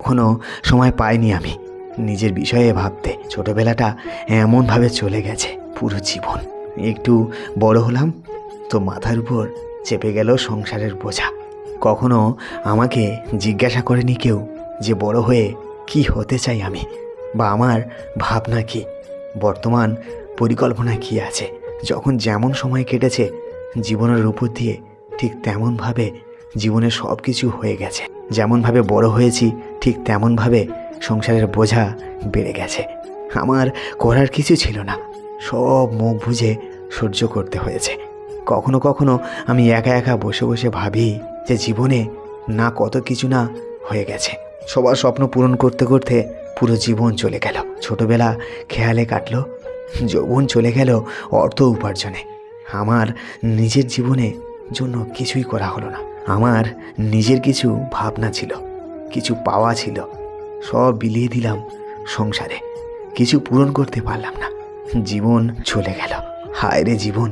কখনো সময় পাইনি আমি নিজের বিষয়ে ভাবতে। ছোটবেলাটা এমনভাবে চলে গেছে, পুরো জীবন। একটু বড় হলাম তো মাথার উপর চেপে গেল সংসারের বোঝা। কখনো আমাকে জিজ্ঞাসা করেনি কেউ যে বড় হয়ে কি হতে চাই আমি, বা আমার ভাবনা কি, বর্তমান পরিকল্পনা কি আছে। যখন যেমন সময় কেটেছে জীবনের উপর দিয়ে, ঠিক তেমনভাবে জীবনের সব কিছু হয়ে গেছে। যেমনভাবে বড় হয়েছি ঠিক তেমনভাবে সংসারের বোঝা বেড়ে গেছে। আমার করার কিছু ছিল না, সব মুখ বুজে সহ্য করতে হয়েছে। কখনো কখনো আমি একা একা বসে বসে ভাবি যে জীবনে না কত কিছু না হয়ে গেছে। সবার স্বপ্ন পূরণ করতে করতে পুরো জীবন চলে গেল। ছোটবেলা খেয়ালে কাটলো, যৌবন চলে গেল অর্থ উপার্জনে। আমার নিজের জীবনে জন্য কিছুই করা হলো না। আমার নিজের কিছু ভাবনা ছিল, কিছু পাওয়া ছিল, সব বিলিয়ে দিলাম সংসারে। কিছু পূরণ করতে পারলাম না, জীবন চলে গেল। হায় রে জীবন।